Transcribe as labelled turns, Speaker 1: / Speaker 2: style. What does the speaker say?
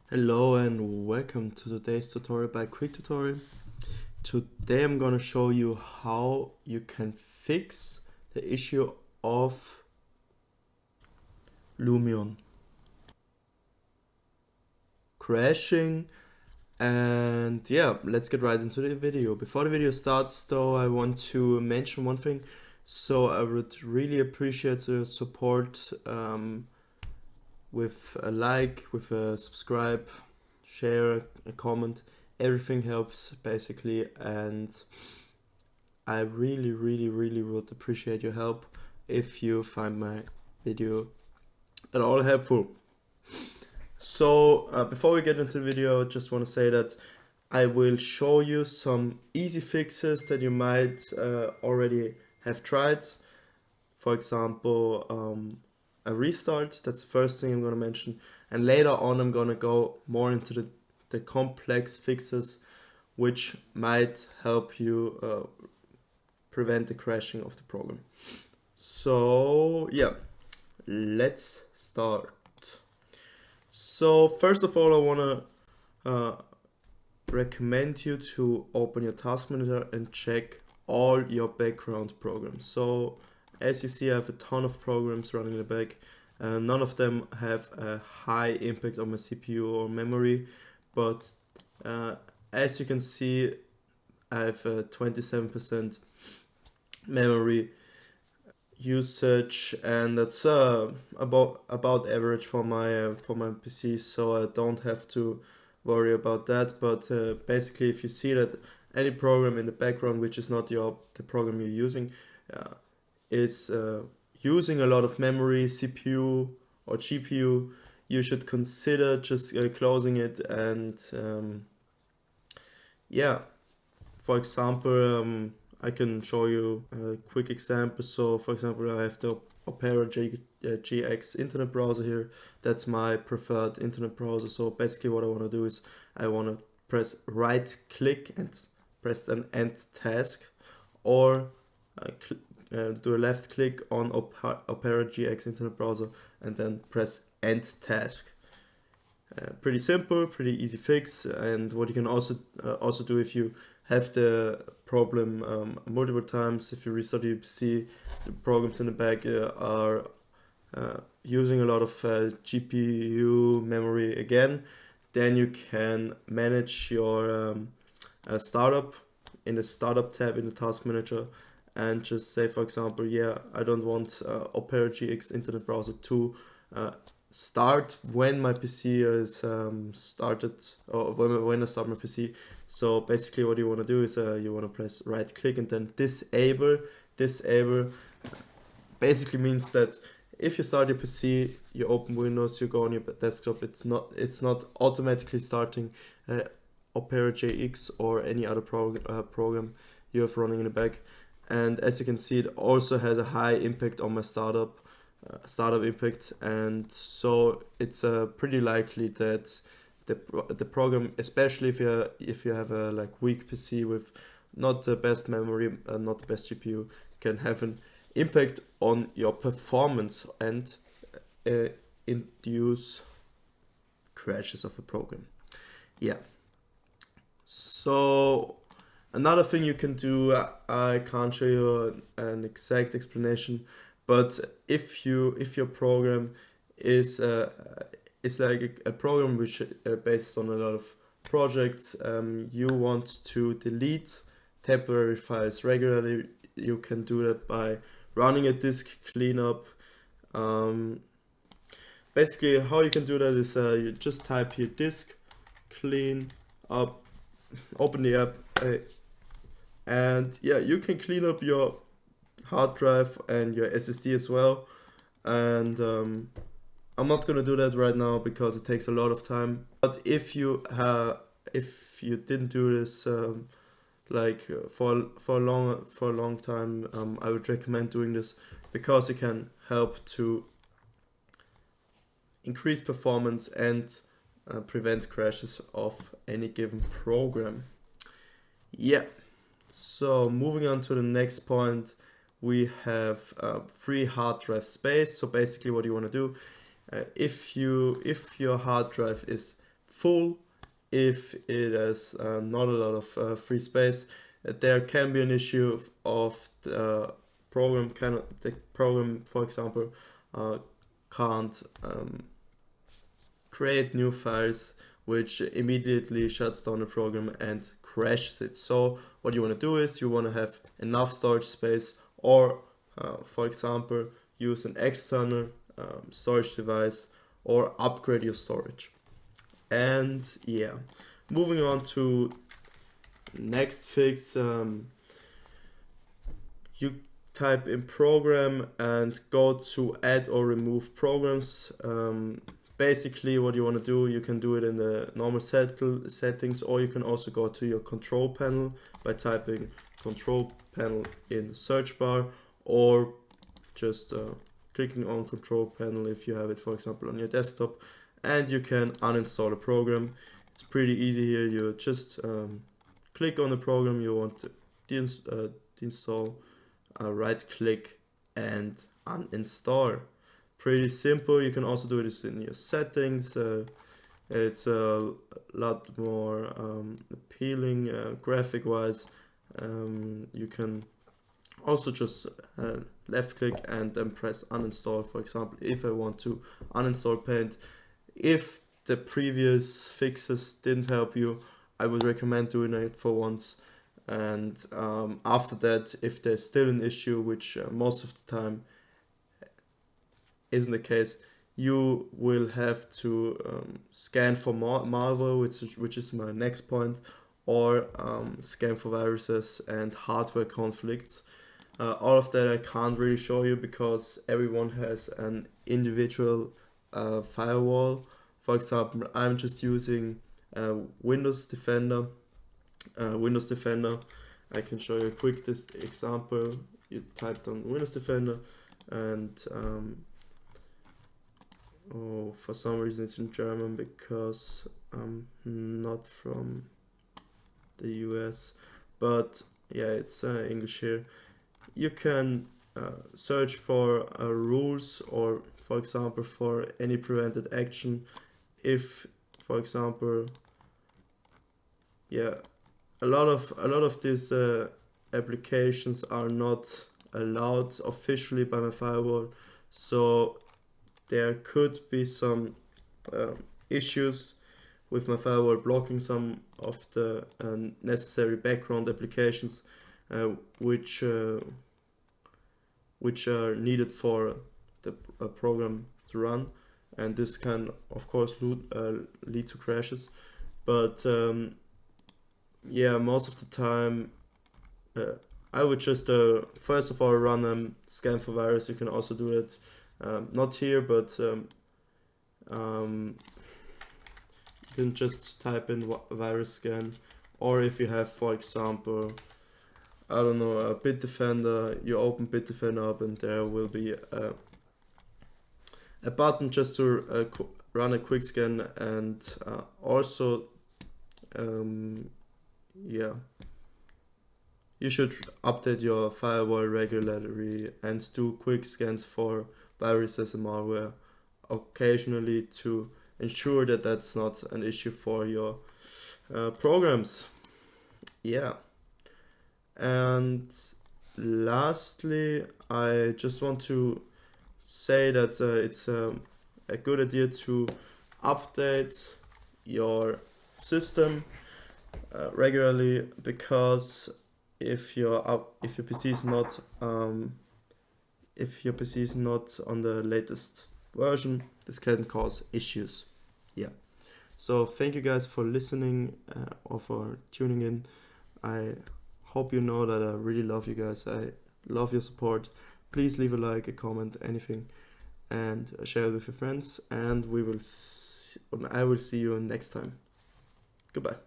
Speaker 1: Hello and welcome to today's tutorial by Quick Tutorial. Today I'm gonna show you how you can fix the issue of Lumion crashing. And yeah, let's get right into the video. Before the video starts though, I want to mention one thing. So I would really appreciate the support with a like, with a subscribe, share, a comment. Everything helps basically, and I really would appreciate your help if you find my video at all helpful. So before we get into the video, I just want to say that I will show you some easy fixes that you might already have tried. For example, a restart. That's the first thing I'm going to mention, and later on I'm going to go more into the complex fixes which might help you prevent the crashing of the program. So yeah, let's start. So first of all, I want to recommend you to open your task manager and check all your background programs. So as you see, I have a ton of programs running in the back. None of them have a high impact on my CPU or memory, but as you can see, I have a 27% memory usage, and that's about average for my PC, so I don't have to worry about that. But basically, if you see that any program in the background which is not the program you're using is using a lot of memory, CPU or GPU, you should consider just closing it. And yeah, for example, I can show you a quick example. So for example, I have the Opera GX internet browser here. That's my preferred internet browser. So basically what I want to do is I want to press right click and press an end task, or do a left click on Opera GX internet browser and then press end task. Pretty simple, pretty easy fix. And what you can also do if you have the problem multiple times, if you restart your PC, the programs in the back are using a lot of GPU memory again, then you can manage your startup in the startup tab in the task manager, and just say, for example, yeah, I don't want Opera GX internet browser to start when my PC is started, or when I start my PC. So basically what you want to do is you want to press right click and then disable. Basically means that if you start your PC, you open Windows, you go on your desktop, it's not automatically starting Opera GX or any other program you have running in the back. And as you can see, it also has a high impact on my startup impact, and so it's pretty likely that the program, especially if you have a weak PC with not the best memory, not the best GPU, can have an impact on your performance and induce crashes of a program. Yeah. So another thing you can do, I can't show you an exact explanation, but if your program is like a program which based on a lot of projects, you want to delete temporary files regularly, you can do that by running a disk cleanup. Basically, how you can do that is you just type here disk clean up, open the app, and yeah, you can clean up your hard drive and your SSD as well. And I'm not gonna do that right now because it takes a lot of time. But if you didn't do this for a long time, I would recommend doing this because it can help to increase performance and prevent crashes of any given program. Yeah. So moving on to the next point, we have free hard drive space. So basically what you want to do, if your hard drive is full, if it has not a lot of free space. There can be an issue of the program for example, can't create new files, which immediately shuts down the program and crashes it. So what you want to do is you want to have enough storage space, or for example, use an external storage device, or upgrade your storage. And yeah, moving on to next fix, you type in program and go to add or remove programs. Basically what you want to do, you can do it in the normal settings, or you can also go to your control panel by typing control panel in the search bar, or just clicking on control panel if you have it, for example, on your desktop, and you can uninstall a program. It's pretty easy here. You just click on the program you want to deinstall, right click and uninstall. Pretty simple. You can also do this in your settings. It's a lot more appealing graphic wise. You can also just left click and then press uninstall. For example, if I want to uninstall Paint, if the previous fixes didn't help you, I would recommend doing it for once. And after that, if there's still an issue, which most of the time isn't the case, you will have to scan for malware, which is my next point, or scan for viruses and hardware conflicts. All of that I can't really show you because everyone has an individual firewall. For example, I'm just using Windows Defender. I can show you a quick example. You typed on Windows Defender, and for some reason it's in German because I'm not from the US, but yeah, it's English here. You can search for rules, or for example for any prevented action. If, for example, yeah, a lot of these applications are not allowed officially by my firewall, so there could be some issues with my firewall blocking some of the necessary background applications which are needed for the program to run, and this can of course lead to crashes. But yeah, most of the time I would just first of all run scan for virus. You can also do it not here, but you can just type in virus scan, or if you have, for example, I don't know, a Bitdefender, you open Bitdefender up and there will be a button just to run a quick scan. And also yeah, you should update your firewall regularly and do quick scans for viruses and malware occasionally to ensure that that's not an issue for your programs. Yeah. And lastly, I just want to say that it's a good idea to update your system regularly, because if your PC is not on the latest version, this can cause issues. Yeah. So thank you guys for listening or for tuning in. I hope you know that I really love you guys. I love your support. Please leave a like, a comment, anything, and share it with your friends. And I will see you next time. Goodbye.